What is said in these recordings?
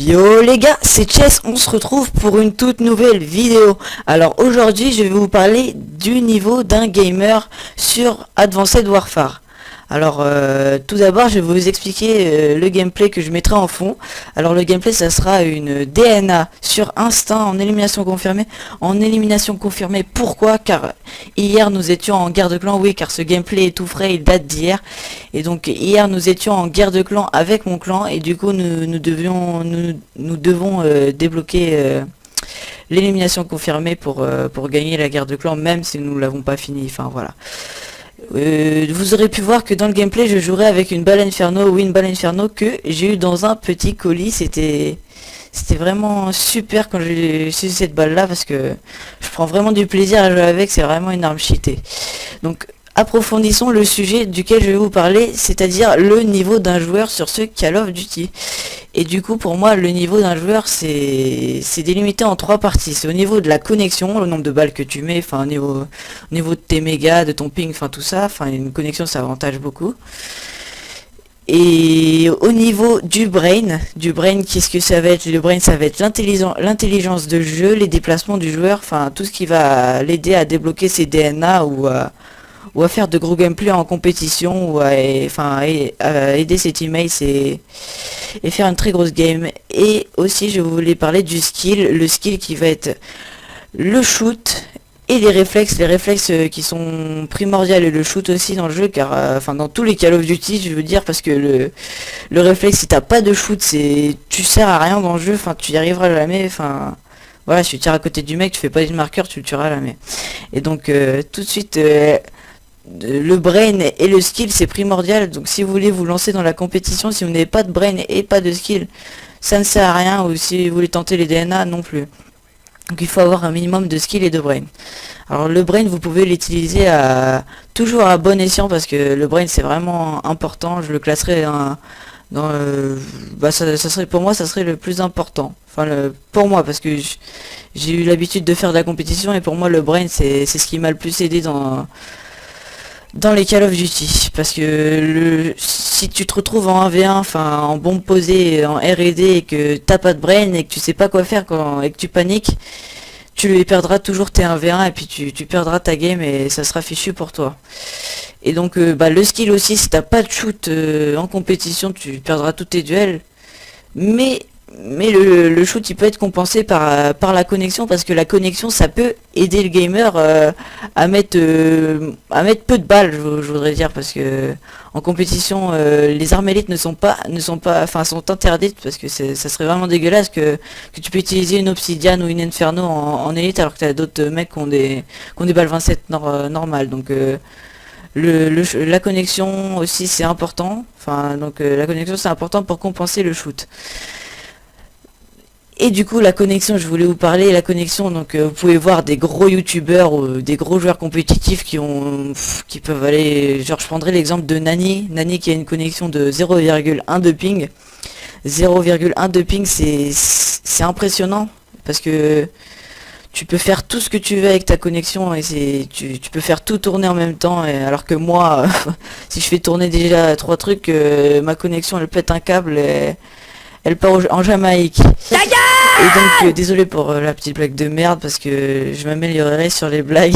Yo les gars, c'est Chess, on se retrouve pour une toute nouvelle vidéo. Alors aujourd'hui je vais vous parler du niveau d'un gamer sur Advanced Warfare. Alors tout d'abord je vais vous expliquer le gameplay que je mettrai en fond. Alors le gameplay ça sera une DNA sur instinct en élimination confirmée. En élimination confirmée, pourquoi? Car hier nous étions en guerre de clan, oui car ce gameplay est tout frais, il date d'hier. Et donc hier nous étions en guerre de clan avec mon clan et du coup nous devons débloquer l'élimination confirmée pour gagner la guerre de clan, même si nous l'avons pas fini, enfin voilà. Vous aurez pu voir que dans le gameplay je jouerai avec une balle Inferno, oui une balle Inferno que j'ai eu dans un petit colis. C'était vraiment super quand j'ai su cette balle là parce que je prends vraiment du plaisir à jouer avec, c'est vraiment une arme cheatée. Donc approfondissons le sujet duquel je vais vous parler, c'est-à-dire le niveau d'un joueur sur ce Call of Duty. Et du coup pour moi le niveau d'un joueur c'est délimité en trois parties. C'est au niveau de la connexion, le nombre de balles que tu mets, enfin au niveau de tes mégas, de ton ping, enfin tout ça, enfin une connexion ça avantage beaucoup. Et au niveau du brain, qu'est-ce que ça va être? Le brain ça va être l'intelligence de jeu, les déplacements du joueur, enfin tout ce qui va l'aider à débloquer ses DNA ou à faire de gros gameplay en compétition ou à aider ses teammates et faire une très grosse game. Et aussi je voulais parler du skill, le skill qui va être le shoot et les réflexes qui sont primordiaux, et le shoot aussi dans le jeu car enfin dans tous les Call of Duty je veux dire, parce que le réflexe, si t'as pas de shoot tu sers à rien dans le jeu, enfin tu y arriveras jamais, enfin voilà, si tu tires à côté du mec, tu fais pas de marqueur, tu le tueras jamais. Et donc tout de suite le brain et le skill c'est primordial. Donc si vous voulez vous lancer dans la compétition, si vous n'avez pas de brain et pas de skill, ça ne sert à rien. Ou si vous voulez tenter les DNA, non plus. Donc il faut avoir un minimum de skill et de brain. Alors le brain vous pouvez l'utiliser toujours à bon escient, parce que le brain c'est vraiment important. Je le classerai dans ça serait pour moi, ça serait le plus important. Enfin pour moi, parce que j'ai eu l'habitude de faire de la compétition et pour moi le brain c'est ce qui m'a le plus aidé dans les Call of Duty, parce que si tu te retrouves en 1v1, enfin en bombe posée, en R&D, et que t'as pas de brain et que tu sais pas quoi faire et que tu paniques, tu perdras toujours tes 1v1 et puis tu perdras ta game et ça sera fichu pour toi. Et donc le skill aussi, si t'as pas de shoot en compétition, tu perdras tous tes duels. Mais le shoot il peut être compensé par la connexion, parce que la connexion ça peut aider le gamer à mettre peu de balles, je voudrais dire, parce que en compétition les armes élites sont interdites, parce que ça serait vraiment dégueulasse que tu peux utiliser une obsidiane ou une inferno en élite alors que t'as d'autres mecs qui ont des balles 27 normales. Donc la connexion aussi c'est important, enfin donc la connexion c'est important pour compenser le shoot. Et du coup la connexion, je voulais vous parler, la connexion, donc vous pouvez voir des gros youtubeurs ou des gros joueurs compétitifs qui peuvent aller, genre je prendrai l'exemple de Nani qui a une connexion de 0,1 de ping. 0,1 de ping c'est impressionnant, parce que tu peux faire tout ce que tu veux avec ta connexion et tu peux faire tout tourner en même temps, alors que moi si je fais tourner déjà 3 trucs, ma connexion elle pète un câble et elle part en Jamaïque. Et donc désolé pour la petite blague de merde, parce que je m'améliorerai sur les blagues.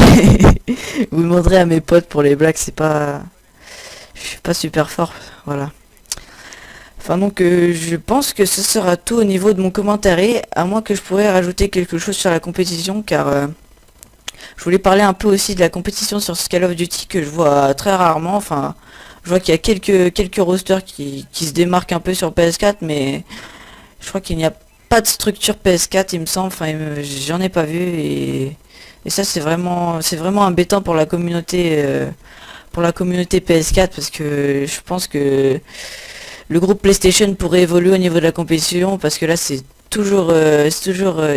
Vous demanderez à mes potes pour les blagues, je suis pas super fort, voilà. Enfin donc je pense que ce sera tout au niveau de mon commentaire, et à moins que je pourrais rajouter quelque chose sur la compétition, car je voulais parler un peu aussi de la compétition sur ce Call of Duty que je vois très rarement. Enfin je vois qu'il y a quelques rosters qui se démarquent un peu sur PS4, mais je crois qu'il n'y a pas de structure PS4 il me semble, enfin j'en ai pas vu, et ça c'est vraiment embêtant pour la communauté PS4, parce que je pense que le groupe PlayStation pourrait évoluer au niveau de la compétition, parce que là c'est toujours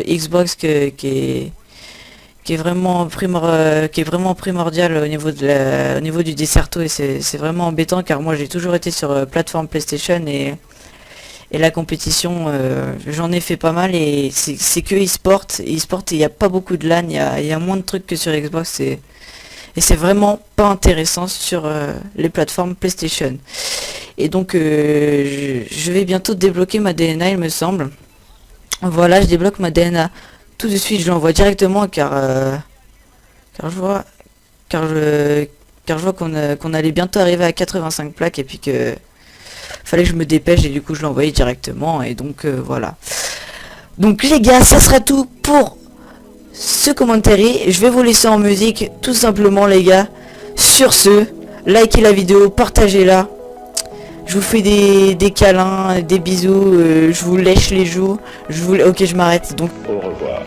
Xbox qui est vraiment primordial au niveau du Desserto, et c'est vraiment embêtant, car moi j'ai toujours été sur plateforme PlayStation, et la compétition j'en ai fait pas mal, et c'est que e-sport, et il n'y a pas beaucoup de LAN, il y a moins de trucs que sur Xbox, et c'est vraiment pas intéressant sur les plateformes PlayStation. Et donc je vais bientôt débloquer ma DNA il me semble. Voilà, je débloque ma DNA. Tout de suite, je l'envoie directement car je vois car je car je vois qu'on allait bientôt arriver à 85 plaques et puis que fallait que je me dépêche et du coup je l'ai envoyé directement et donc voilà. Donc les gars, ça sera tout pour ce commentaire. Je vais vous laisser en musique tout simplement les gars. Sur ce, likez la vidéo, partagez-la. Je vous fais des câlins, des bisous, je vous lèche les joues. Ok, je m'arrête donc. Au revoir.